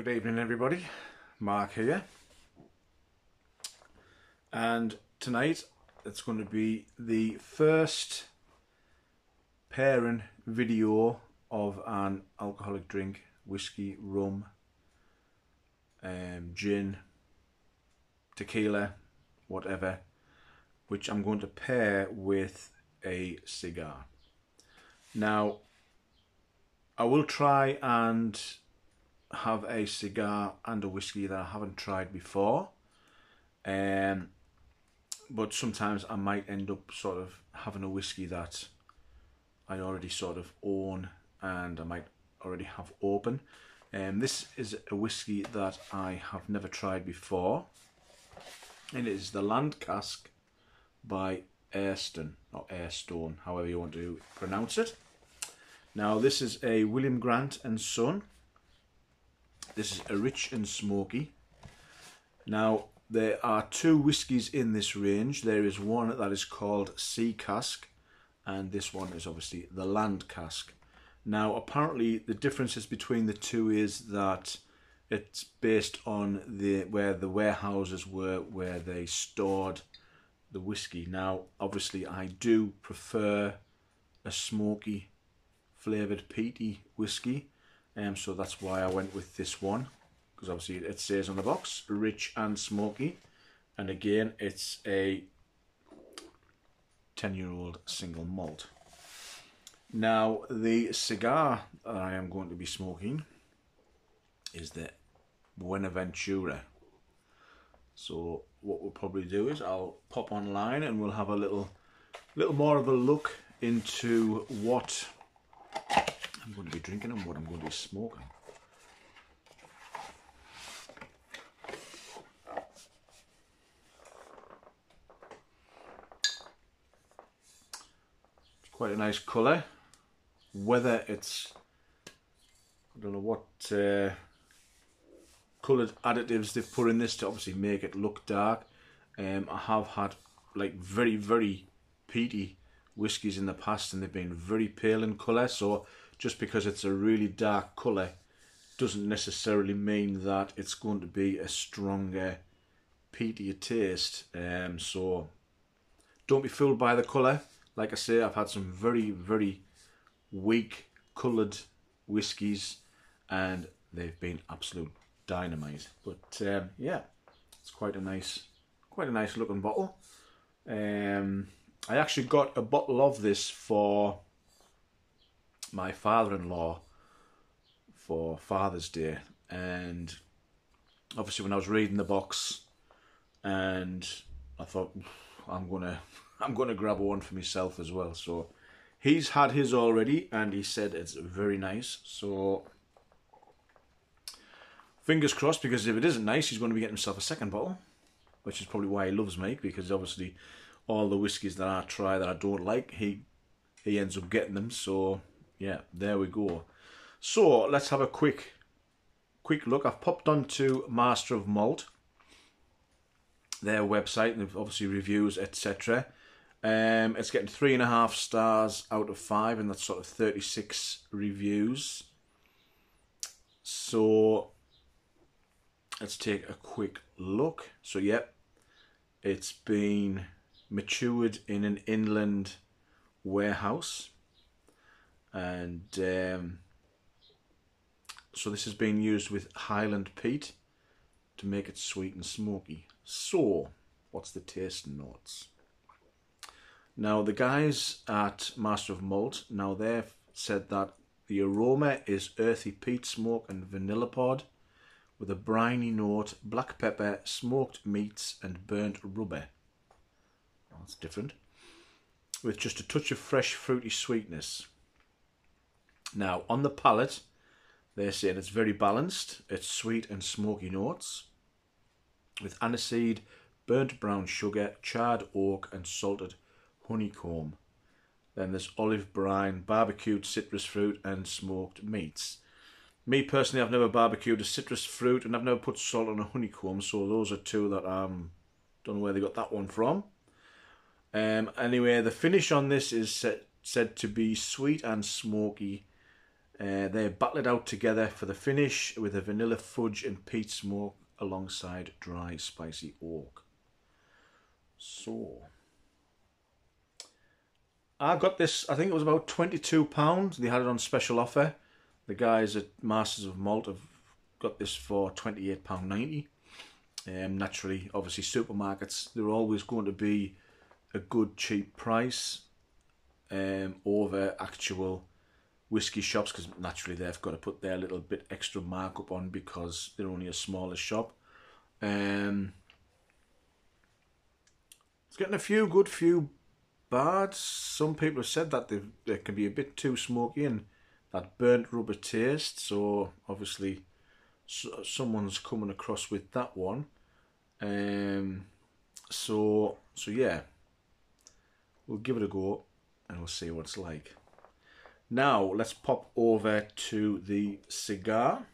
Good evening everybody, Mark here, and tonight it's going to be the first pairing video of an alcoholic drink, whiskey, rum, gin, tequila, whatever, which I'm going to pair with a cigar. Now I will try and have a cigar and a whiskey that I haven't tried before, but sometimes I might end up sort of having a whiskey that I already sort of own and I might already have open. This is a whiskey that I have never tried before, and it is the Land Cask by Ayrstone, or Ayrstone, however you want to pronounce it. Now this is a William Grant and Son. This is a rich and smoky. Now there are two whiskies in this range. There is one that is called Sea Cask, and this one is obviously the Land Cask. Now apparently the differences between the two is that it's based on where the warehouses were, where they stored the whiskey. Now obviously I do prefer a smoky flavoured peaty whiskey, so that's why I went with this one, because obviously it says on the box rich and smoky, and again it's a 10-year-old single malt. Now the cigar that I am going to be smoking is the Buenaventura. So what we'll probably do is I'll pop online and we'll have a little more of a look into what I'm going to be drinking and what I'm going to be smoking. It's quite a nice colour. Whether it's, I don't know what coloured additives they've put in this to obviously make it look dark. I have had like very peaty whiskies in the past and they've been very pale in colour, so just because it's a really dark colour doesn't necessarily mean that it's going to be a stronger, peatier taste. So don't be fooled by the colour. Like I say, I've had some very weak coloured whiskies and they've been absolute dynamite. But yeah, it's quite a nice looking bottle. I actually got a bottle of this for my father-in-law for Father's Day, and obviously when I was reading the box, and I thought I'm gonna grab one for myself as well. So he's had his already, and he said it's very nice. So fingers crossed, because if it isn't nice, he's going to be getting himself a second bottle, which is probably why he loves me, because obviously all the whiskies that I try that I don't like, he ends up getting them. So yeah, there we go. So let's have a quick look. I've popped onto Master of Malt, their website, and they've obviously reviews, etc. It's getting 3.5 stars out of 5, and that's sort of 36 reviews. So let's take a quick look. So yep, it's been matured in an inland warehouse, and so this has been used with Highland peat to make it sweet and smoky. So what's the taste notes? Now the guys at Master of Malt, now they've said that the aroma is earthy peat smoke and vanilla pod with a briny note, black pepper, smoked meats and burnt rubber. That's different. With just a touch of fresh fruity sweetness. Now on the palate, they're saying it's very balanced. It's sweet and smoky notes with aniseed, burnt brown sugar, charred oak and salted honeycomb. Then there's olive brine, barbecued citrus fruit and smoked meats. Me personally, I've never barbecued a citrus fruit and I've never put salt on a honeycomb, so those are two that don't know where they got that one from. Anyway, the finish on this is said to be sweet and smoky, They battle it out together for the finish with a vanilla fudge and peat smoke alongside dry spicy oak. So I got this, I think it was about £22. They had it on special offer. The guys at Masters of Malt have got this for £28.90. Naturally, obviously supermarkets, they're always going to be a good cheap price over actual whiskey shops, because naturally they've got to put their little bit extra markup on because they're only a smaller shop. It's getting a few good, few bad. Some people have said that they can be a bit too smoky and that burnt rubber taste, so obviously someone's coming across with that one. So yeah, we'll give it a go and we'll see what it's like. Now let's pop over to the cigar.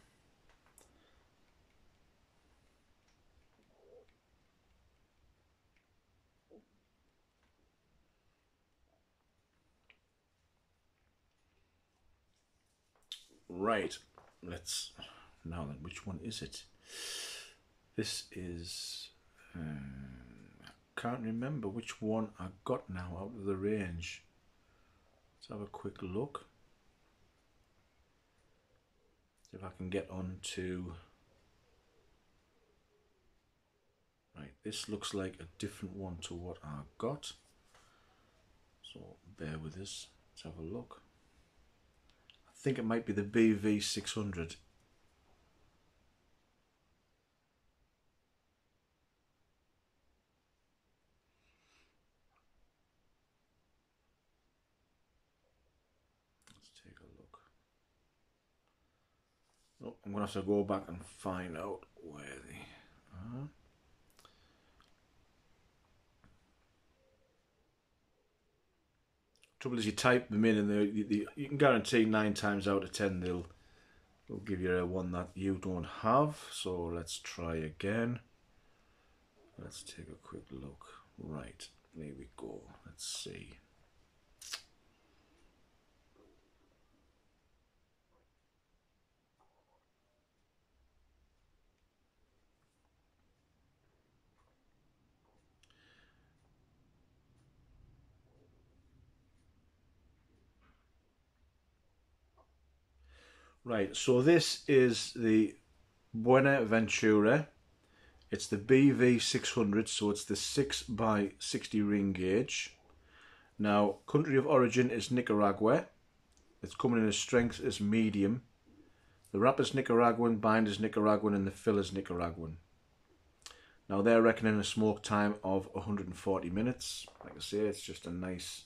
Right, let's, now then, which one is it? This is, I can't remember which one I got now out of the range. Let's have a quick look. See if I can get on to, right, this looks like a different one to what I got. So bear with us, let's have a look. I think it might be the BV 600. Let's take a look. Oh, I'm going to have to go back and find out where they are. Trouble is, you type them in and you can guarantee 9 times out of 10 they'll give you a one that you don't have. So let's try again. Let's take a quick look. Right, there we go. Let's see. Right, so this is the Buenaventura. It's the BV 600, so it's the 6x60 ring gauge. Now, country of origin is Nicaragua. It's coming in as strength as medium. The wrapper's Nicaraguan, binder's Nicaraguan, and the filler's Nicaraguan. Now, they're reckoning a smoke time of 140 minutes. Like I say, it's just a nice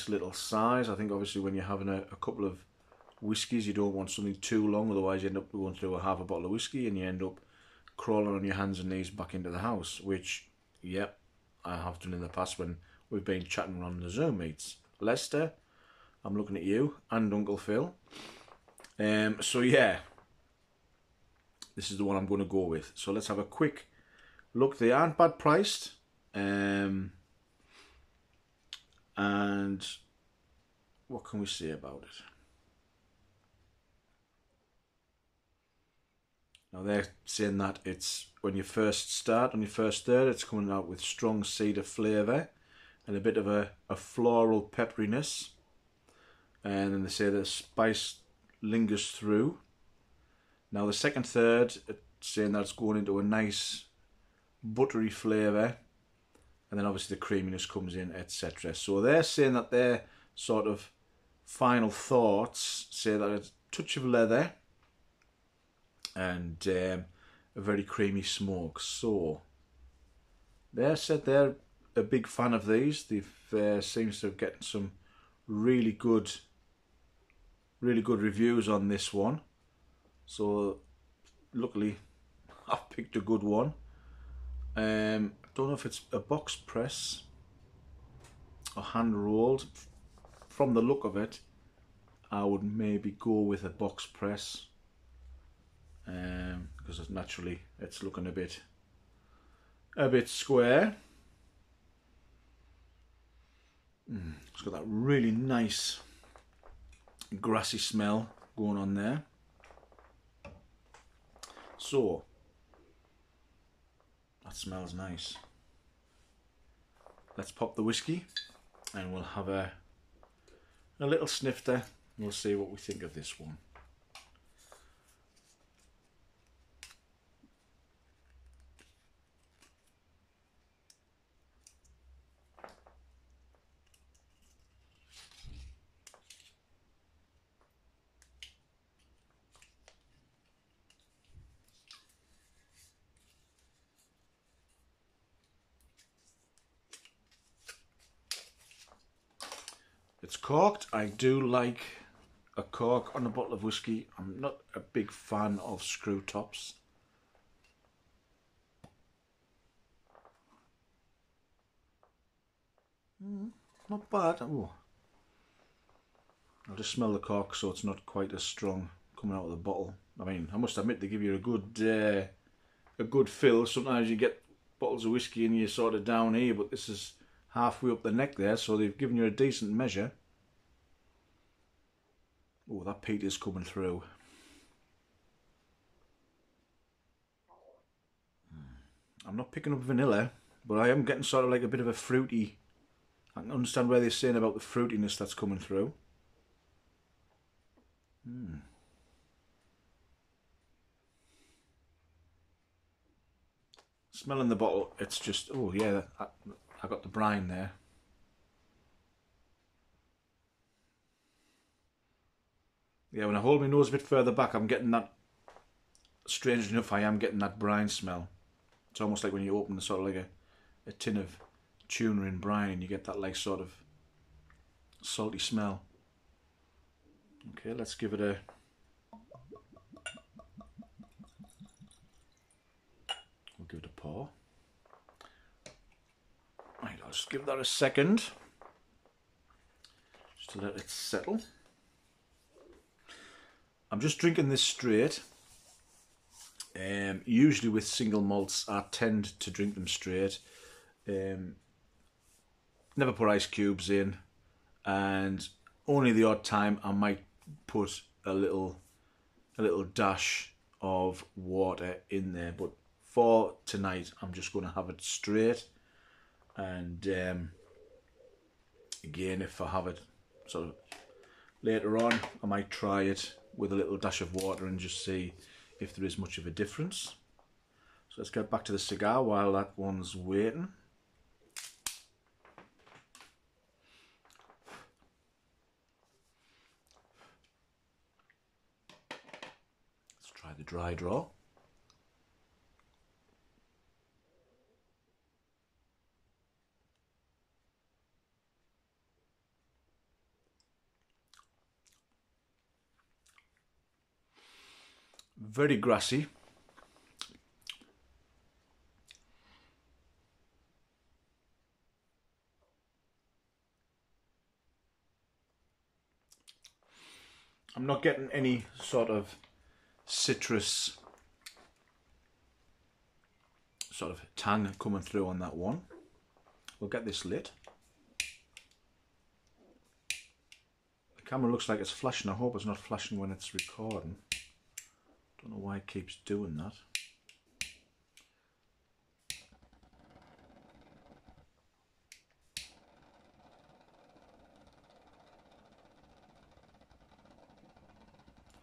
little size. I think obviously when you're having a couple of whiskies, you don't want something too long, otherwise you end up going through half a bottle of whiskey and you end up crawling on your hands and knees back into the house, which, yep, I have done in the past when we've been chatting on the Zoom meets. Lester, I'm looking at you, and Uncle Phil. So yeah, this is the one I'm going to go with. So let's have a quick look. They aren't bad priced, and what can we say about it? Now they're saying that it's, when you first start, on your first third, it's coming out with strong cedar flavour and a bit of a floral pepperiness. And then they say the spice lingers through. Now the second third, it's saying that it's going into a nice buttery flavour. And then obviously the creaminess comes in, etc. So they're saying that their sort of final thoughts say that it's a touch of leather and a very creamy smoke. So they said they're a big fan of these. They've seems to have gotten some really good reviews on this one. So luckily I've picked a good one. Don't know if it's a box press or hand rolled. From the look of it, I would maybe go with a box press. Because naturally it's looking a bit square. It's got that really nice grassy smell going on there. So that smells nice. Let's pop the whiskey and we'll have a little snifter. We'll see what we think of this one. It's corked. I do like a cork on a bottle of whiskey. I'm not a big fan of screw tops. Not bad. Ooh. I'll just smell the cork so it's not quite as strong coming out of the bottle. I mean, I must admit they give you a good fill. Sometimes you get bottles of whiskey and you're sort of down here, but this is halfway up the neck there, so they've given you a decent measure. Oh, that peat is coming through. I'm not picking up vanilla, but I am getting sort of like a bit of a fruity. I can understand where they're saying about the fruitiness that's coming through. Smelling the bottle, it's just, oh yeah, I got the brine there. Yeah, when I hold my nose a bit further back, I'm getting that, strangely enough, I am getting that brine smell. It's almost like when you open sort of like a tin of tuna in brine and you get that like sort of salty smell. Okay, let's give it a... We'll give it a pour. Right, I'll just give that a second. Just to let it settle. I'm just drinking this straight. Usually with single malts, I tend to drink them straight. Never put ice cubes in, and only the odd time I might put a little dash of water in there. But for tonight, I'm just going to have it straight. And again, if I have it sort of later on, I might try it with a little dash of water and just see if there is much of a difference. So let's get back to the cigar while that one's waiting. Let's try the dry draw. Very grassy. I'm not getting any sort of citrus sort of tang coming through on that one. We'll get this lit. The camera looks like it's flashing. I hope it's not flashing when it's recording. Don't know why it keeps doing that.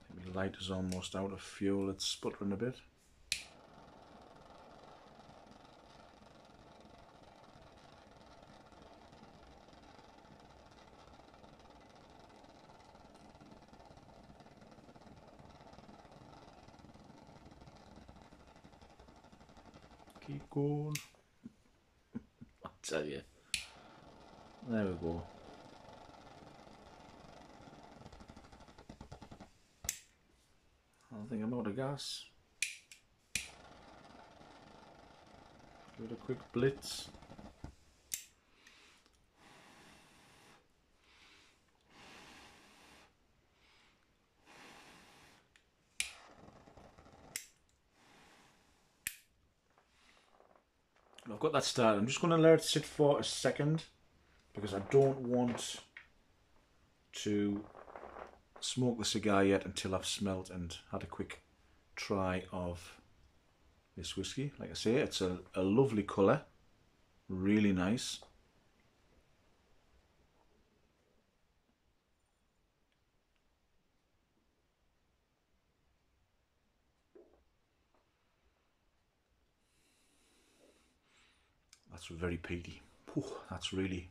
I think the light is almost out of fuel. It's sputtering a bit. Keep going. I tell you. There we go. I think I'm out of gas. Give it a quick blitz. I've got that started. I'm just going to let it sit for a second because I don't want to smoked the cigar yet until I've smelt and had a quick try of this whiskey. Like I say, it's a lovely colour, really nice. That's very peaty. That's really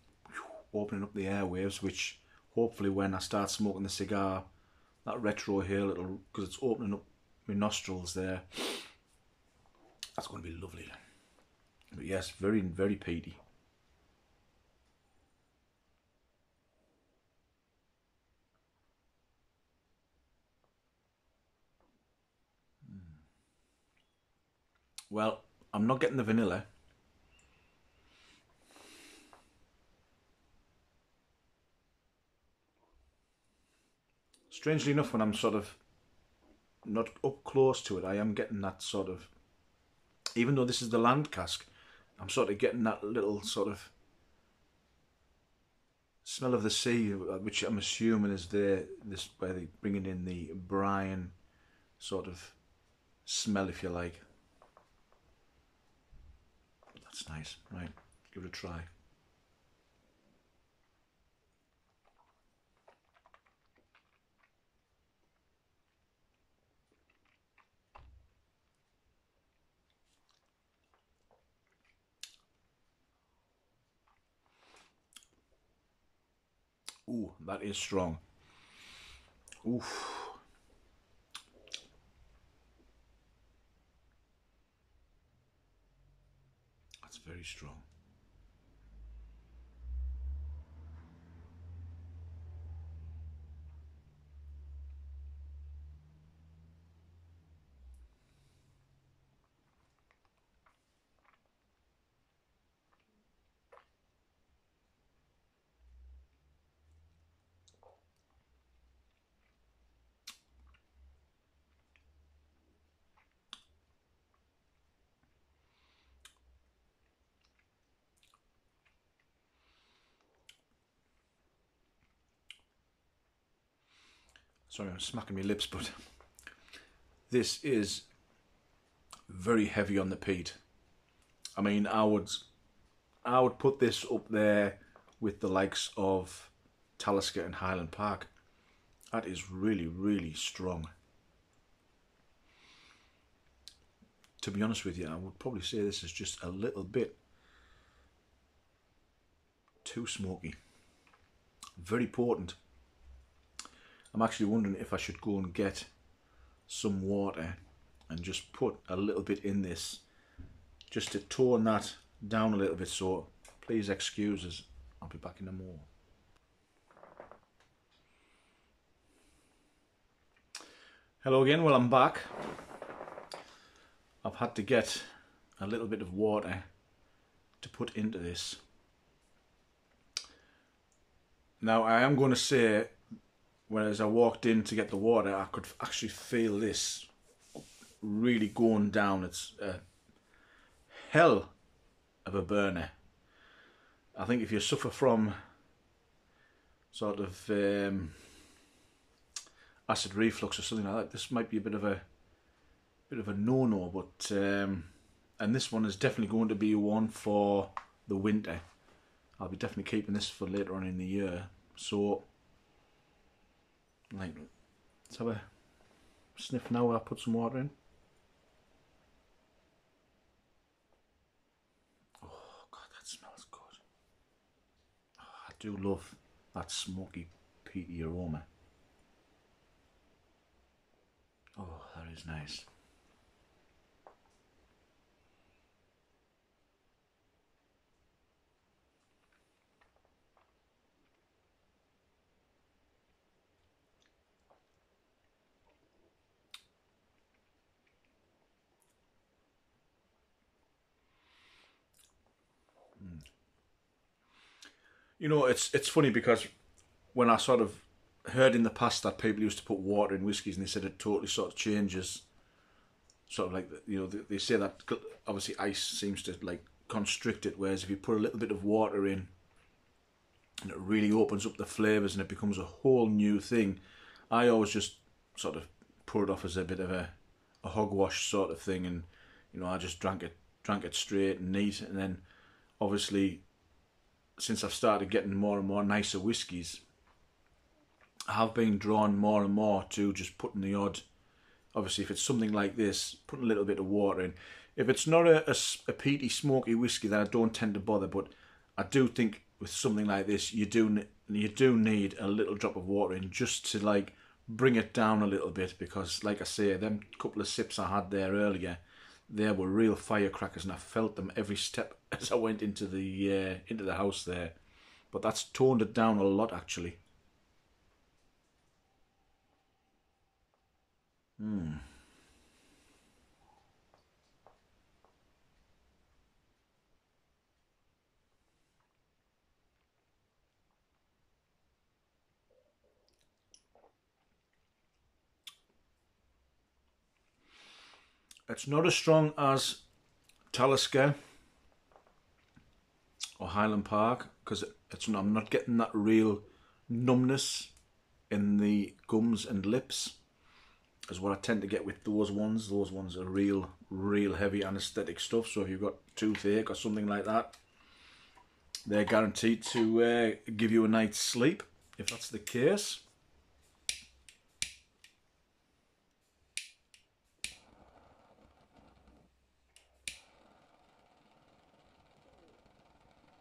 opening up the airwaves, which hopefully when I start smoking the cigar, that retro here, because it's opening up my nostrils there, that's going to be lovely. But yes, very, very peaty. Well, I'm not getting the vanilla. Strangely enough, when I'm sort of not up close to it, I am getting that sort of, even though this is the land cask, I'm sort of getting that little sort of smell of the sea, which I'm assuming is this where they're bringing in the brine sort of smell, if you like. That's nice. Right, give it a try. Ooh, that is strong. Oof. That's very strong. Sorry, I'm smacking my lips, but this is very heavy on the peat. I mean, I would put this up there with the likes of Talisker and Highland Park. That is really, really strong. To be honest with you, I would probably say this is just a little bit too smoky. Very potent. I'm actually wondering if I should go and get some water and just put a little bit in this just to tone that down a little bit, so please excuse us. I'll be back in a more. Hello again, well I'm back. I've had to get a little bit of water to put into this. Now I am going to say, whereas I walked in to get the water, I could actually feel this really going down. It's a hell of a burner. I think if you suffer from sort of acid reflux or something like that, this might be a bit of a no-no. But and this one is definitely going to be one for the winter. I'll be definitely keeping this for later on in the year. So, like, let's have a sniff now where I put some water in. Oh God, that smells good. Oh, I do love that smoky, peaty aroma. Oh, that is nice. You know, it's funny because when I sort of heard in the past that people used to put water in whiskies and they said it totally sort of changes, sort of like, you know, they say that obviously ice seems to like constrict it, whereas if you put a little bit of water in, and it really opens up the flavours and it becomes a whole new thing. I always just sort of put it off as a bit of a hogwash sort of thing, and you know, I just drank it straight and neat. And then obviously, since I've started getting more and more nicer whiskies, I have been drawn more and more to just putting the odd, obviously if it's something like this, putting a little bit of water in. If it's not a peaty, smoky whiskey, then I don't tend to bother, but I do think with something like this, you do need a little drop of water in, just to like bring it down a little bit, because like I say, them couple of sips I had there earlier, they were real firecrackers, and I felt them every step as I went into the house there. But that's toned it down a lot, actually. It's not as strong as Talisker or Highland Park, because I'm not getting that real numbness in the gums and lips as what I tend to get with those ones. Those ones are real heavy anaesthetic stuff, so if you've got toothache or something like that, they're guaranteed to give you a night's sleep, if that's the case.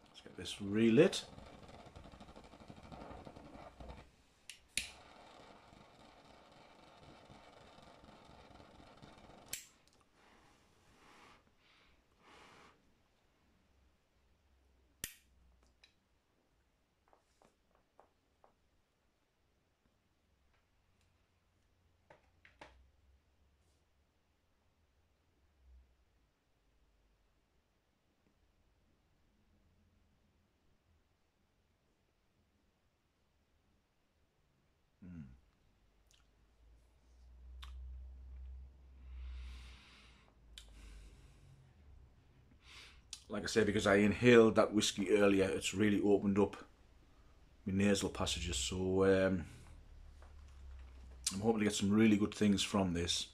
Let's get this relit. Like I say, because I inhaled that whiskey earlier, it's really opened up my nasal passages, so I'm hoping to get some really good things from this.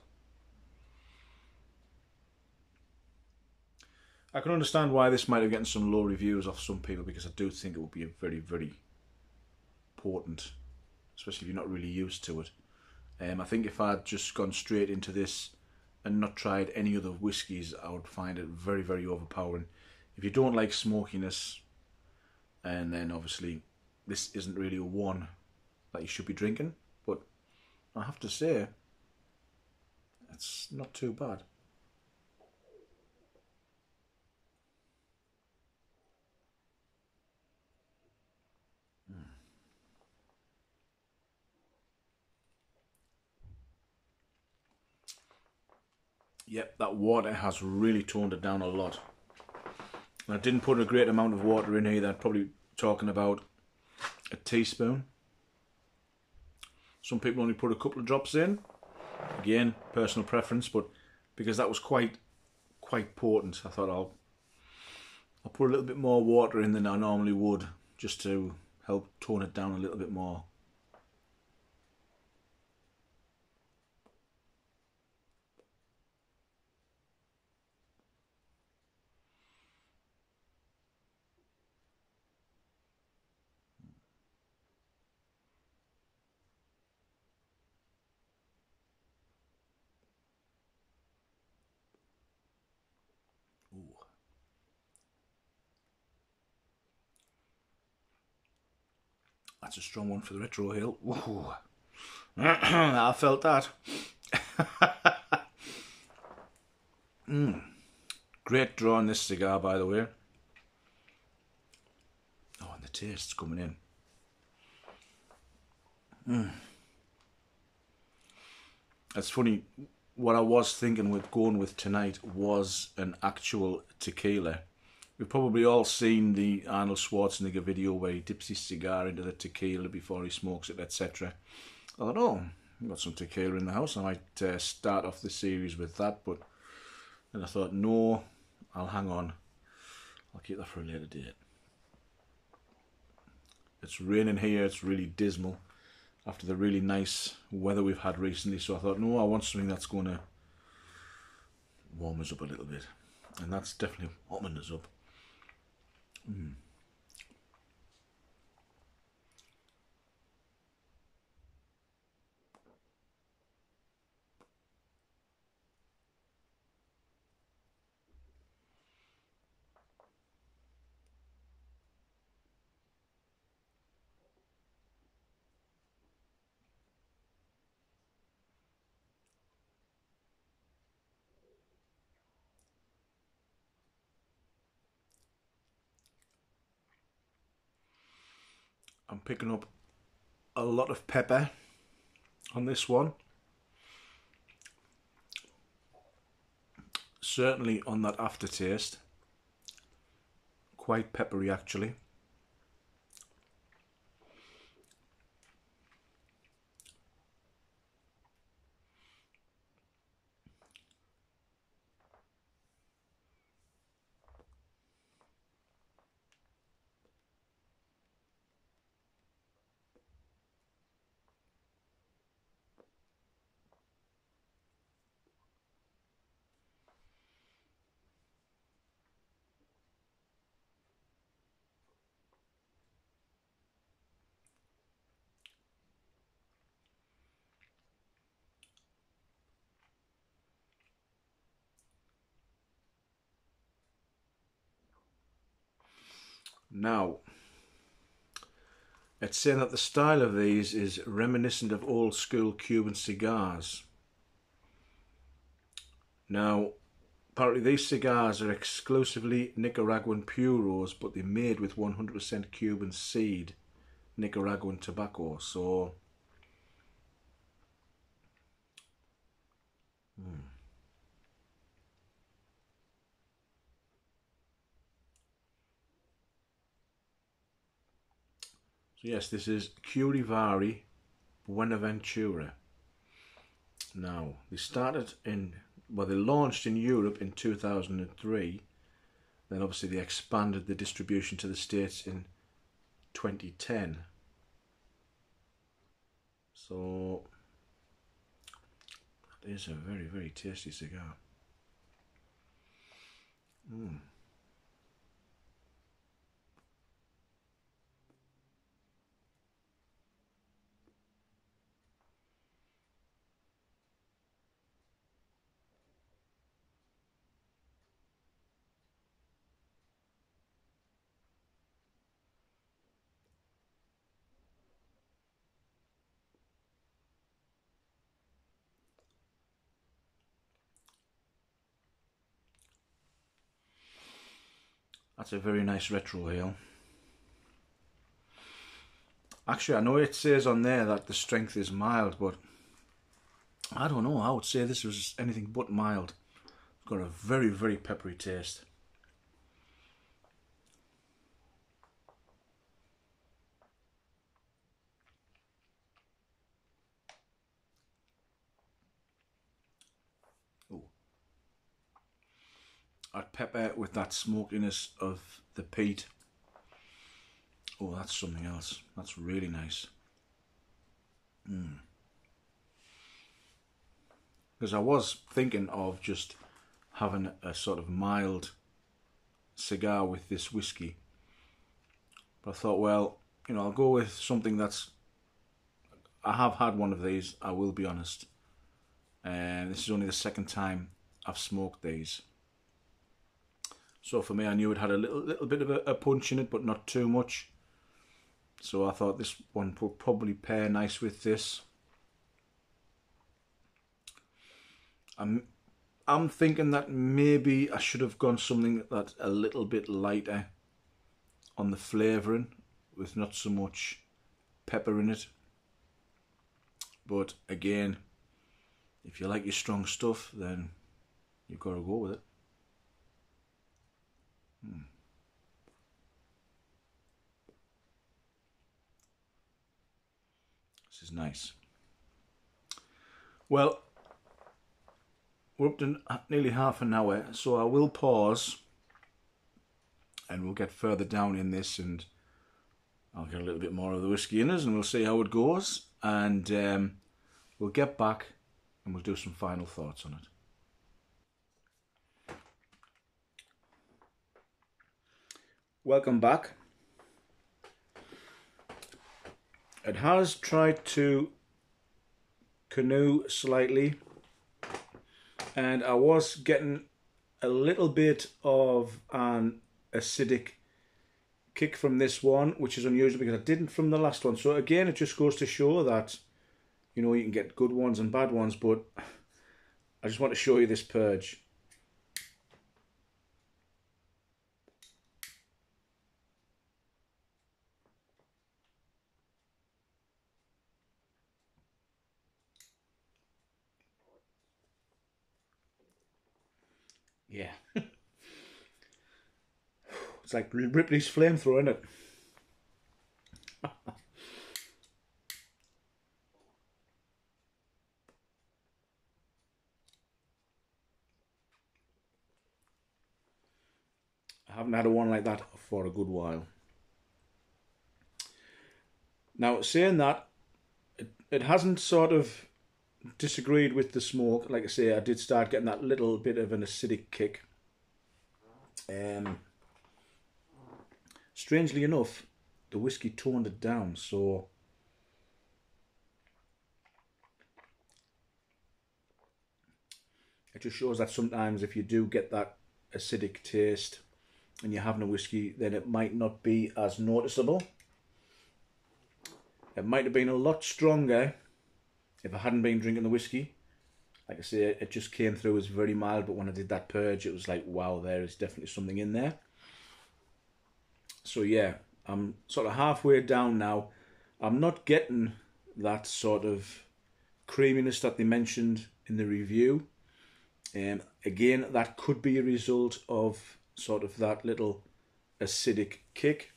I can understand why this might have gotten some low reviews off some people, because I do think it would be a very potent, especially if you're not really used to it. I think if I'd just gone straight into this and not tried any other whiskies, I would find it very overpowering. If you don't like smokiness, and then obviously this isn't really a one that you should be drinking, but I have to say, it's not too bad. Yep, that water has really toned it down a lot. I didn't put a great amount of water in either. Probably talking about a teaspoon. Some people only put a couple of drops in. Again, personal preference, but because that was quite potent, I thought I'll put a little bit more water in than I normally would, just to help tone it down a little bit more. Ooh. That's a strong one for the retrohale. Ooh. I felt that. Great draw on this cigar, by the way. Oh, and the taste's coming in. It's funny, what I was thinking with going with tonight was an actual tequila. We've probably all seen the Arnold Schwarzenegger video where he dips his cigar into the tequila before he smokes it, etc. I thought, oh, I've got some tequila in the house. I might start off the series with that, but then I thought, no, I'll hang on. I'll keep that for a later date. It's raining here, it's really dismal. after the really nice weather we've had recently. So I thought, no, I want something that's going to warm us up a little bit. And that's definitely warming us up. I'm picking up a lot of pepper on this one. Certainly on that aftertaste. Quite peppery actually. Now, it's saying that the style of these is reminiscent of old school Cuban cigars. Now, apparently these cigars are exclusively Nicaraguan puros, but they're made with 100% Cuban seed Nicaraguan tobacco. So, so yes, this is Curivari Buenaventura. Now, they started in, well, they launched in Europe in 2003. Then obviously they expanded the distribution to the States in 2010. So, that is a very, very tasty cigar. That's a very nice retro ale. Actually, I know it says on there that the strength is mild, but I don't know. I would say this was anything but mild. It's got a very, very peppery taste. Ooh. That pepper with that smokiness of the peat. Oh, that's something else. That's really nice. Because I was thinking of just having a sort of mild cigar with this whiskey. But I thought, well, you know, I'll go with something that's... I have had one of these, I will be honest. And this is only the second time I've smoked these. So for me, I knew it had a little bit of a punch in it, but not too much. So I thought this one would probably pair nice with this. I'm thinking that maybe I should have gone something that's a little bit lighter on the flavouring, with not so much pepper in it. But again, if you like your strong stuff, then you've got to go with it. This is nice. Well, we're up to nearly half an hour, so I will pause and we'll get further down in this and I'll get a little bit more of the whiskey in us and we'll see how it goes. and we'll get back and we'll do some final thoughts on it. Welcome back. It has tried to canoe slightly, and I was getting a little bit of an acidic kick from this one, which is unusual because I didn't from the last one. So again, it just goes to show that, you know, you can get good ones and bad ones, but I just want to show you this purge. Yeah. It's like Ripley's flamethrower, isn't it? I haven't had a one like that for a good while. Now, saying that, it hasn't sort of disagreed with the smoke. Like I say, I did start getting that little bit of an acidic kick. Strangely enough, the whiskey toned it down, so it just shows that sometimes if you do get that acidic taste and you're having a whiskey, then it might not be as noticeable. It might have been a lot stronger if I hadn't been drinking the whiskey. Like I say, it just came through as very mild, but when I did that purge, it was like, wow, there is definitely something in there. So yeah, I'm sort of halfway down now. I'm not getting that sort of creaminess that they mentioned in the review. Again, that could be a result of sort of that little acidic kick.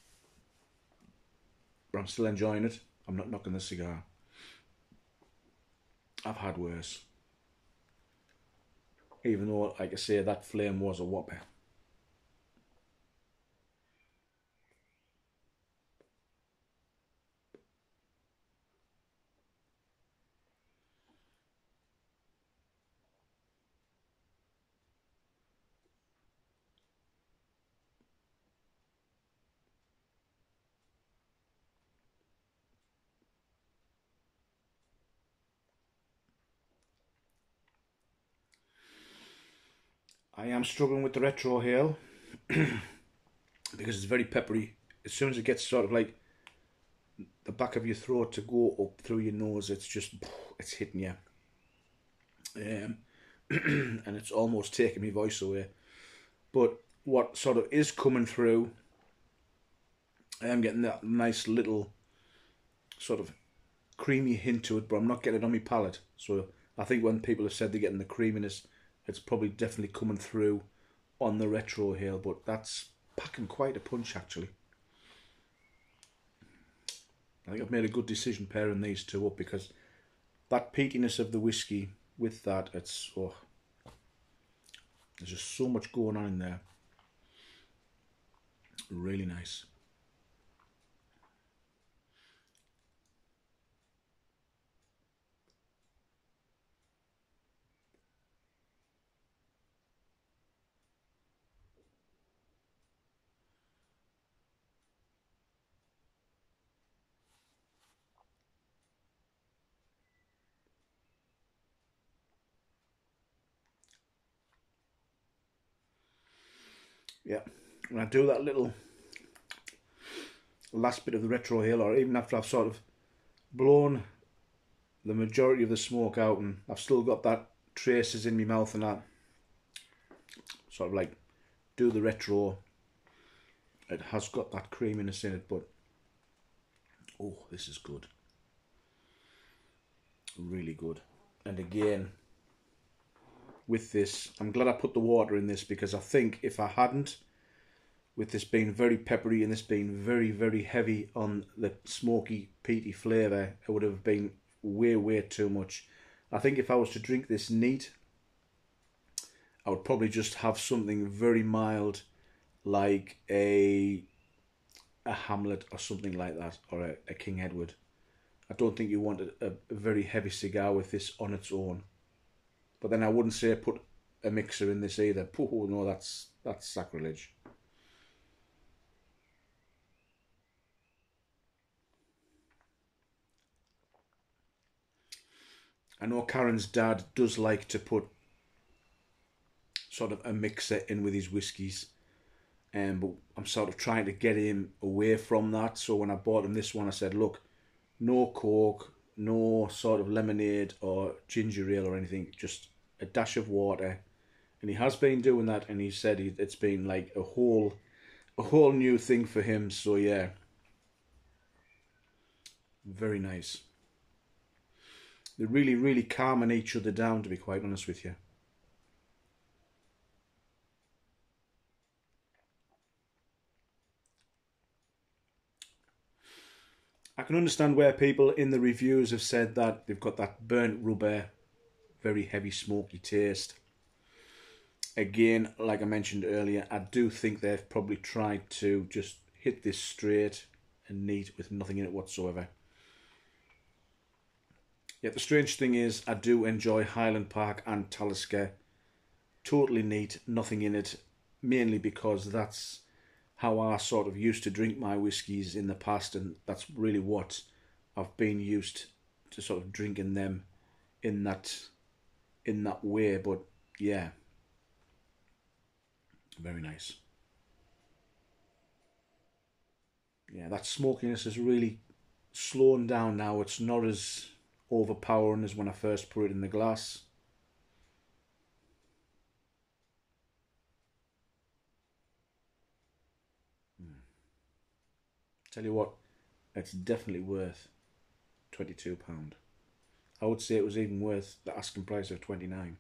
But I'm still enjoying it. I'm not knocking the cigar. I've had worse. Even though, like I say, that flame was a whopper. I am struggling with the retrohale because it's very peppery. As soon as it gets sort of like the back of your throat to go up through your nose, it's just, it's hitting you. And it's almost taking my voice away. But what sort of is coming through, I am getting that nice little sort of creamy hint to it, but I'm not getting it on my palate. So I think when people have said they're getting the creaminess, it's probably definitely coming through on the retrohale, but that's packing quite a punch actually. I think I've made a good decision pairing these two up because that peatiness of the whiskey with that, it's, oh, there's just so much going on in there. Really nice. Yeah, when I do that little last bit of the retrohale, or even after I've sort of blown the majority of the smoke out and I've still got that traces in my mouth and that, sort of like do the retro, it has got that creaminess in it, but oh, this is good. Really good. And again, with this, I'm glad I put the water in this because I think if I hadn't, with this being very peppery and this being very, very heavy on the smoky, peaty flavour, it would have been way, way too much. I think if I was to drink this neat, I would probably just have something very mild, like a Hamlet or something like that, or a King Edward. I don't think you want a very heavy cigar with this on its own. But then I wouldn't say put a mixer in this either. Oh, no, that's sacrilege. I know Karen's dad does like to put sort of a mixer in with his whiskies, but I'm sort of trying to get him away from that. So when I bought him this one, I said, look, no Coke, no sort of lemonade or ginger ale or anything, just a dash of water. And he has been doing that, and he said it's been like a whole new thing for him. So yeah, very nice. They really, really calming each other down, to be quite honest with you. I can understand where people in the reviews have said that they've got that burnt rubber, very heavy smoky taste. Again, like I mentioned earlier, I do think they've probably tried to just hit this straight and neat with nothing in it whatsoever. Yet the strange thing is, I do enjoy Highland Park and Talisker. Totally neat, nothing in it, mainly because that's how I sort of used to drink my whiskies in the past, and that's really what I've been used to sort of drinking them in that way. But yeah, very nice. Yeah, that smokiness is really slowing down now. It's not as overpowering as when I first put it in the glass. Tell you what, it's definitely worth £22. I would say it was even worth the asking price of 29.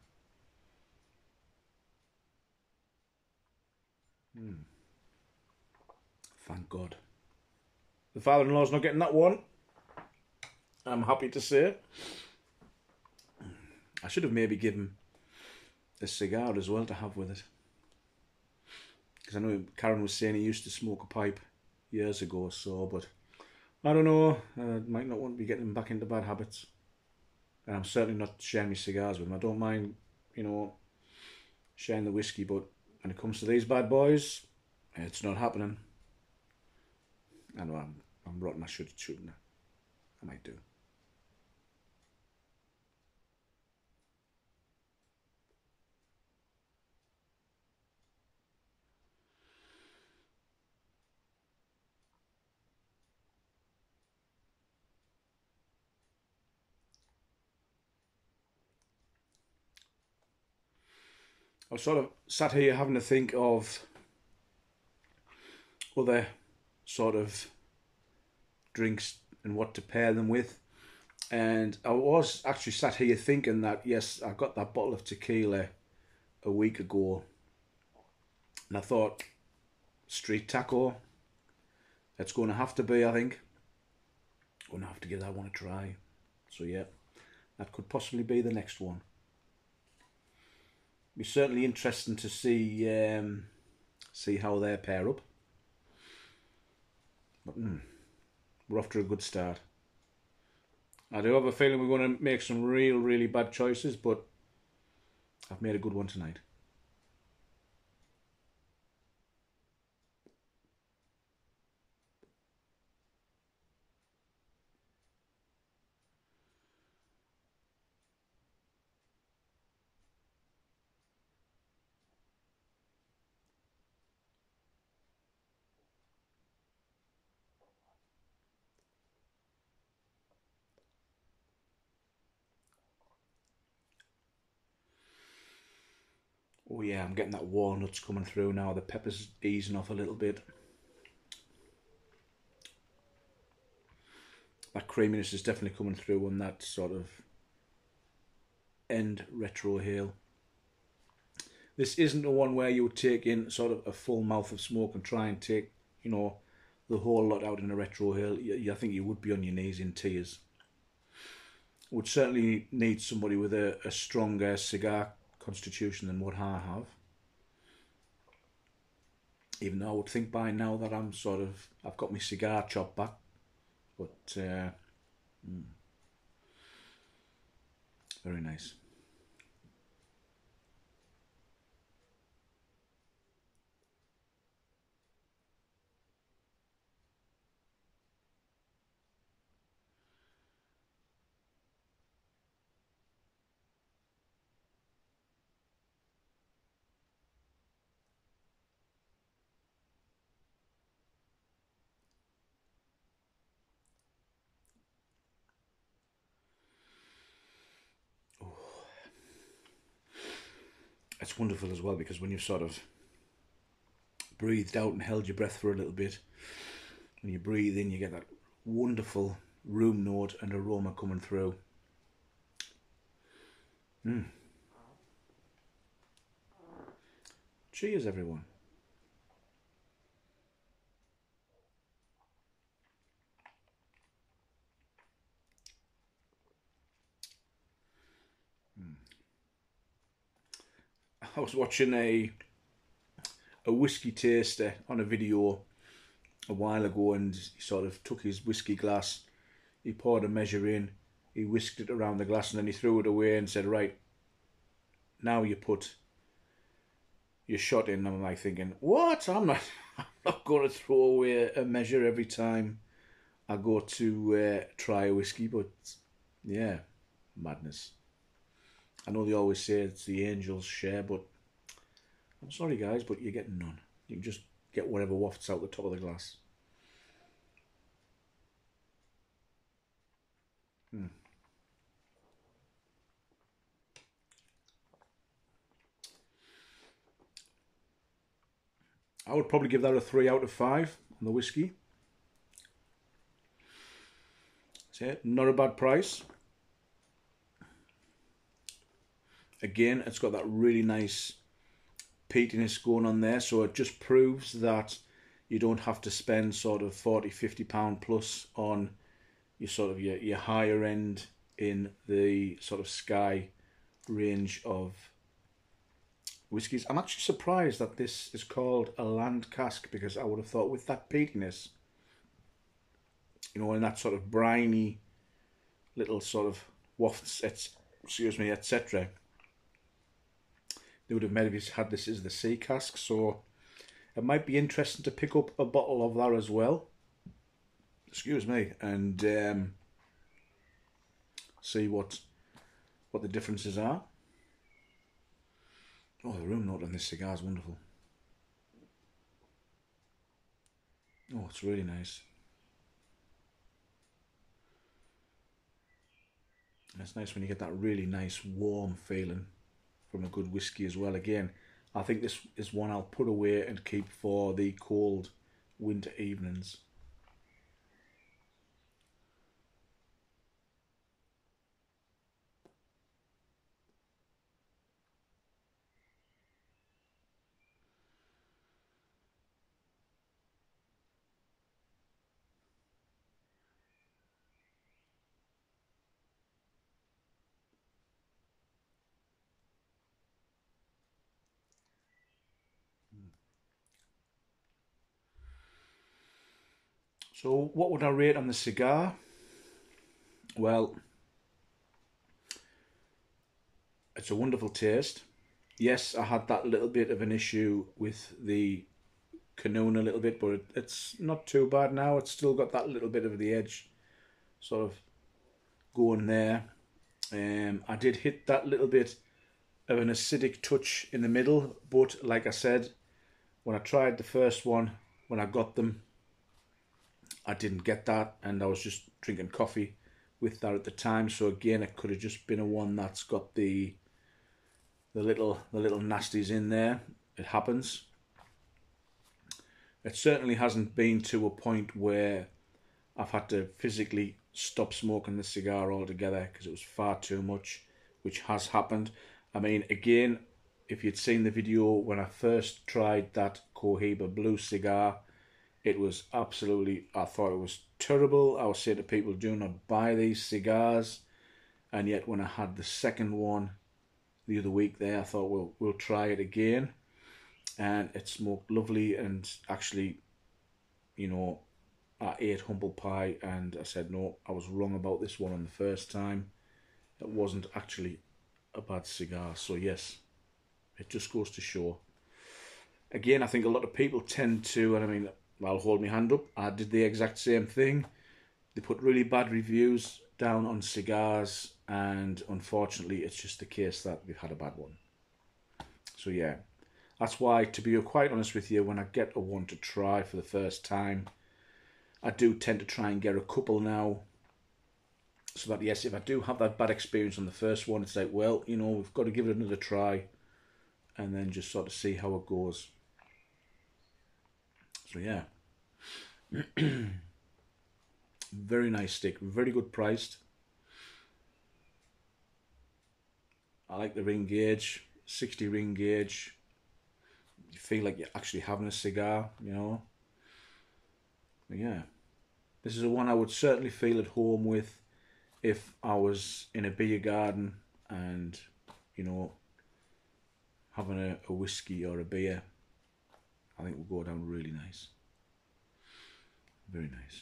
Thank God. The father-in-law's not getting that one, I'm happy to say. I should have maybe given a cigar as well to have with it. Because I know Karen was saying he used to smoke a pipe years ago or so, but I don't know. I might not want to be getting him back into bad habits. And I'm certainly not sharing my cigars with him. I don't mind, sharing the whiskey, but when it comes to these bad boys, it's not happening. I know I'm rotten. I shouldn't. I might do. I was sort of sat here having to think of other sort of drinks and what to pair them with. And I was actually sat here thinking that, yes, I got that bottle of tequila a week ago. And I thought, street taco, it's going to have to be, I think. Going to have to give that one a try. So yeah, that could possibly be the next one. Be certainly interesting to see how they pair up. But we're off to a good start. I do have a feeling we're going to make some real, really bad choices, but I've made a good one tonight. Oh yeah, I'm getting that walnuts coming through now. The pepper's easing off a little bit. That creaminess is definitely coming through on that sort of end retrohale. This isn't the one where you would take in sort of a full mouth of smoke and try and take, the whole lot out in a retrohale. I think you would be on your knees in tears. Would certainly need somebody with a stronger cigar constitution than what I have. Even though I would think by now that I've got my cigar chopped back. But Very nice. It's wonderful as well, because when you've sort of breathed out and held your breath for a little bit, when you breathe in, you get that wonderful room note and aroma coming through. Cheers, everyone. I was watching a whiskey taster on a video a while ago, and he sort of took his whiskey glass, he poured a measure in, he whisked it around the glass, and then he threw it away and said, right, now you put your shot in. And I'm like thinking, what? I'm not going to throw away a measure every time I go to try a whiskey. But yeah, madness. I know they always say it's the angels' share, but I'm sorry guys, but you're getting none. You can just get whatever wafts out the top of the glass. I would probably give that a 3 out of 5 on the whiskey. So, not a bad price. Again, it's got that really nice peatiness going on there, so it just proves that you don't have to spend sort of £40-50 plus on your sort of your higher end in the sort of Sky range of whiskies. I'm actually surprised that this is called a land cask, because I would have thought with that peatiness, you know, and that sort of briny little sort of wafts, etc., they would have maybe had this as the sea cask. So it might be interesting to pick up a bottle of that as well. Excuse me, and see what the differences are. Oh, the room note on this cigar is wonderful. Oh, it's really nice. And it's nice when you get that really nice warm feeling from a good whiskey as well. Again, I think this is one I'll put away and keep for the cold winter evenings. So what would I rate on the cigar? Well, it's a wonderful taste. Yes, I had that little bit of an issue with the canoe a little bit, but it's not too bad now. It's still got that little bit of the edge sort of going there. I did hit that little bit of an acidic touch in the middle, but like I said, when I tried the first one, when I got them, I didn't get that, and I was just drinking coffee with that at the time. So again, it could have just been a one that's got the little nasties in there. It happens. It certainly hasn't been to a point where I've had to physically stop smoking the cigar altogether because it was far too much, which has happened. I mean, again, if you'd seen the video when I first tried that Cohiba Blue cigar, it was absolutely, I thought it was terrible. I would say to people, do not buy these cigars. And yet when I had the second one the other week there, I thought, we'll try it again. And it smoked lovely, and actually, you know, I ate humble pie and I said, no, I was wrong about this one on the first time. It wasn't actually a bad cigar. So yes, it just goes to show. Again, I think a lot of people tend to, and I mean, I'll hold my hand up, I did the exact same thing. They put really bad reviews down on cigars, and unfortunately it's just the case that they've had a bad one. So yeah, that's why, to be quite honest with you, when I get a one to try for the first time, I do tend to try and get a couple now, so that yes, if I do have that bad experience on the first one, it's like, well, you know, we've got to give it another try and then just sort of see how it goes. So yeah, very nice stick, very good priced. I like the ring gauge, 60 ring gauge. You feel like you're actually having a cigar, you know. But yeah, this is a one I would certainly feel at home with if I was in a beer garden and, you know, having a whiskey or a beer. I think will go down really nice. Very nice.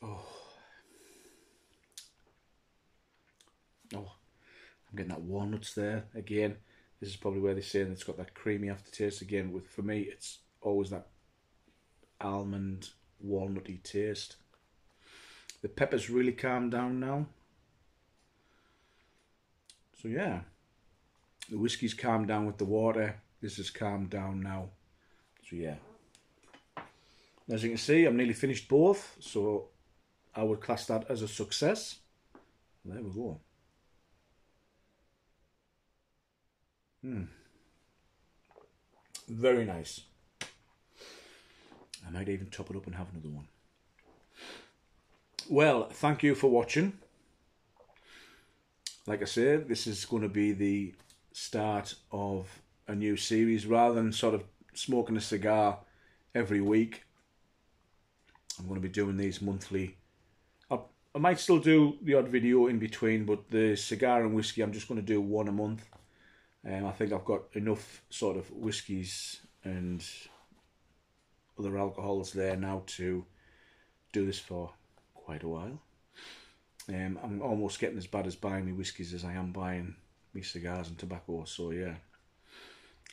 Oh, oh, I'm getting that walnuts there again. This is probably where they're saying it's got that creamy aftertaste again. With for me, it's always that almond walnutty taste. The pepper's really calmed down now. So yeah, the whiskey's calmed down with the water. This has calmed down now. So yeah, as you can see, I'm nearly finished both. So I would class that as a success. There we go. Very nice. I might even top it up and have another one. Well, thank you for watching. Like I said, this is going to be the start of a new series. Rather than sort of smoking a cigar every week, I'm going to be doing these monthly. I might still do the odd video in between, but the cigar and whiskey, I'm just going to do one a month. I think I've got enough sort of whiskies and other alcohols there now to do this for quite a while. I'm almost getting as bad as buying me whiskies as I am buying me cigars and tobacco. So yeah,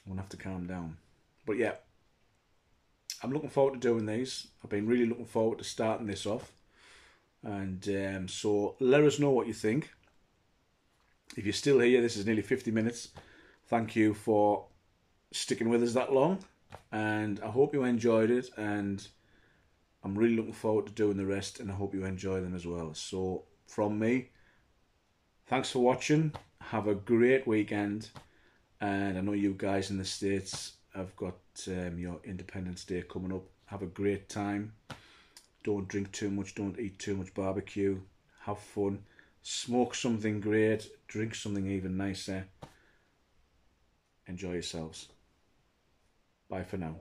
I'm gonna have to calm down. But yeah, I'm looking forward to doing these. I've been really looking forward to starting this off. And so let us know what you think. If you're still here, this is nearly 50 minutes. Thank you for sticking with us that long. And I hope you enjoyed it. And I'm really looking forward to doing the rest. And I hope you enjoy them as well. So from me, thanks for watching. Have a great weekend. And I know you guys in the States have got your Independence Day coming up. Have a great time. Don't drink too much. Don't eat too much barbecue. Have fun. Smoke something great. Drink something even nicer. Enjoy yourselves. Bye for now.